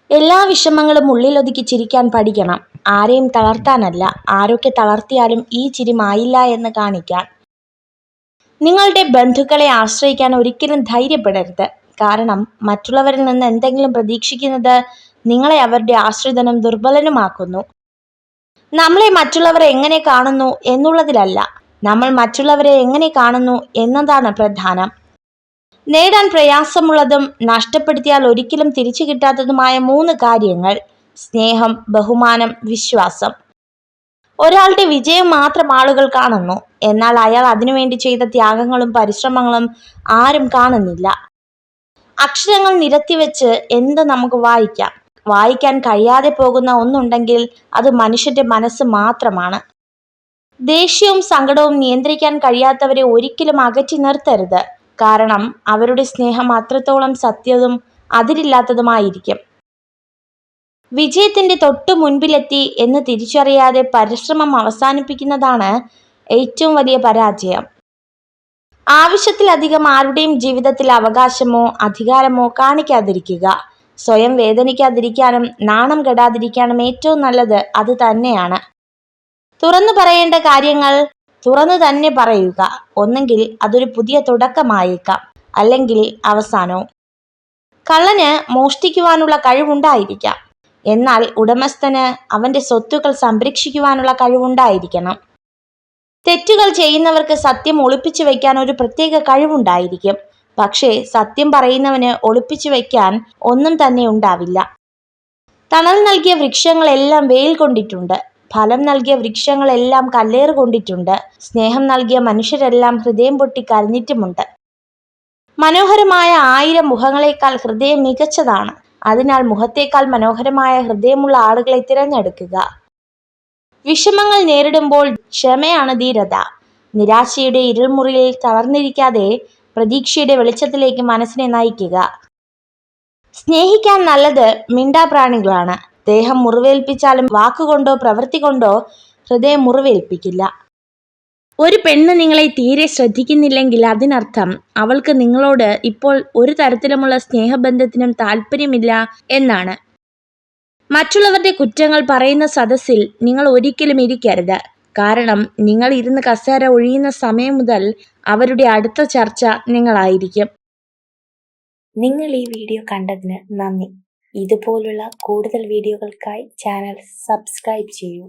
എല്ലാ വിഷമങ്ങളും ഉള്ളിലൊതുക്കി ചിരിക്കാൻ പഠിക്കണം. ആരെയും തളർത്താനല്ല, ആരൊക്കെ തളർത്തിയാലും ഈ ചിരി മായില്ല എന്ന് കാണിക്കാൻ. നിങ്ങളുടെ ബന്ധുക്കളെ ആശ്രയിക്കാൻ ഒരിക്കലും ധൈര്യപ്പെടരുത്. കാരണം മറ്റുള്ളവരിൽ നിന്ന് എന്തെങ്കിലും പ്രതീക്ഷിക്കുന്നത് നിങ്ങളെ അവരുടെ ആശ്രിതനും ദുർബലനുമാക്കുന്നു. നമ്മളെ മറ്റുള്ളവർ എങ്ങനെ കാണുന്നു എന്നുള്ളതിലല്ല, നമ്മൾ മറ്റുള്ളവരെ എങ്ങനെ കാണുന്നു എന്നതാണ് പ്രധാനം. നേടാൻ പ്രയാസമുള്ളതും നഷ്ടപ്പെടുത്തിയാൽ ഒരിക്കലും തിരിച്ചു കിട്ടാത്തതുമായ 3 കാര്യങ്ങൾ: സ്നേഹം, ബഹുമാനം, വിശ്വാസം. ഒരാളുടെ വിജയം മാത്രം ആളുകൾ കാണുന്നു, എന്നാൽ അയാൾ അതിനുവേണ്ടി ചെയ്ത ത്യാഗങ്ങളും പരിശ്രമങ്ങളും ആരും കാണുന്നില്ല. അക്ഷരങ്ങൾ നിരത്തിവെച്ച് എന്ത് നമുക്ക് വായിക്കാം? വായിക്കാൻ കഴിയാതെ പോകുന്ന ഒന്നുണ്ടെങ്കിൽ അത് മനുഷ്യന്റെ മനസ്സ് മാത്രമാണ്. ദേഷ്യവും സങ്കടവും നിയന്ത്രിക്കാൻ കഴിയാത്തവരെ ഒരിക്കലും അകറ്റി നിർത്തരുത്. കാരണം അവരുടെ സ്നേഹം അത്രത്തോളം സത്യവും അതിരില്ലാത്തതുമായിരിക്കും. വിജയത്തിന്റെ തൊട്ടു മുൻപിലെത്തി എന്ന് തിരിച്ചറിയാതെ പരിശ്രമം അവസാനിപ്പിക്കുന്നതാണ് ഏറ്റവും വലിയ പരാജയം. ആവശ്യത്തിലധികം ആരുടെയും ജീവിതത്തിൽ അവകാശമോ അധികാരമോ കാണിക്കാതിരിക്കുക. സ്വയം വേദനിക്കാതിരിക്കാനും നാണം കെടാതിരിക്കാനും ഏറ്റവും നല്ലത് അത് തന്നെയാണ്. തുറന്നു പറയേണ്ട കാര്യങ്ങൾ തുറന്നു തന്നെ പറയുക. ഒന്നെങ്കിൽ അതൊരു പുതിയ തുടക്കമായേക്കാം, അല്ലെങ്കിൽ അവസാനവും. കള്ളന് മോഷ്ടിക്കുവാനുള്ള കഴിവുണ്ടായിരിക്കാം, എന്നാൽ ഉടമസ്ഥന് അവന്റെ സ്വത്തുക്കൾ സംരക്ഷിക്കുവാനുള്ള കഴിവുണ്ടായിരിക്കണം. തെറ്റുകൾ ചെയ്യുന്നവർക്ക് സത്യം ഒളിപ്പിച്ചു വയ്ക്കാൻ ഒരു പ്രത്യേക കഴിവുണ്ടായിരിക്കും. പക്ഷേ സത്യം പറയുന്നവന് ഒളിപ്പിച്ചു വയ്ക്കാൻ ഒന്നും തന്നെ ഉണ്ടാവില്ല. തണൽ നൽകിയ വൃക്ഷങ്ങളെല്ലാം വെയിൽ കൊണ്ടിട്ടുണ്ട്. ഫലം നൽകിയ വൃക്ഷങ്ങളെല്ലാം കല്ലേറ് കൊണ്ടിട്ടുണ്ട്. സ്നേഹം നൽകിയ മനുഷ്യരെല്ലാം ഹൃദയം പൊട്ടി കരഞ്ഞിട്ടുമുണ്ട്. മനോഹരമായ 1000 മുഖങ്ങളെക്കാൾ ഹൃദയം മികച്ചതാണ്. അതിനാൽ മുഖത്തേക്കാൾ മനോഹരമായ ഹൃദയമുള്ള ആളുകളെ തിരഞ്ഞെടുക്കുക. വിഷമങ്ങൾ നേരിടുമ്പോൾ ക്ഷമയാണ് ധീരത. നിരാശയുടെ ഇരുൾമുറിയിൽ തളർന്നിരിക്കാതെ പ്രതീക്ഷയുടെ വെളിച്ചത്തിലേക്ക് മനസ്സിനെ നയിക്കുക. സ്നേഹിക്കാൻ നല്ലത് മിണ്ടാപ്രാണികളാണ്. ദേഹം മുറിവേൽപ്പിച്ചാലും വാക്കുകൊണ്ടോ പ്രവൃത്തി കൊണ്ടോ ഹൃദയം മുറിവേൽപ്പിക്കില്ല. ഒരു പെണ്ണ് നിങ്ങളെ തീരെ ശ്രദ്ധിക്കുന്നില്ലെങ്കിൽ അതിനർത്ഥം അവൾക്ക് നിങ്ങളോട് ഇപ്പോൾ ഒരു തരത്തിലുമുള്ള സ്നേഹബന്ധത്തിനും താല്പര്യമില്ല എന്നാണ്. മറ്റുള്ളവരുടെ കുറ്റങ്ങൾ പറയുന്ന സദസ്സിൽ നിങ്ങൾ ഒരിക്കലും ഇരിക്കരുത്. കാരണം നിങ്ങൾ ഇരുന്ന് കസേര ഒഴിയുന്ന സമയം മുതൽ അവരുടെ അടുത്ത ചർച്ച നിങ്ങളായിരിക്കും. നിങ്ങൾ ഈ വീഡിയോ കണ്ടതിന് നന്ദി. ഇതുപോലുള്ള കൂടുതൽ വീഡിയോകൾക്കായി ചാനൽ സബ്സ്ക്രൈബ് ചെയ്യൂ.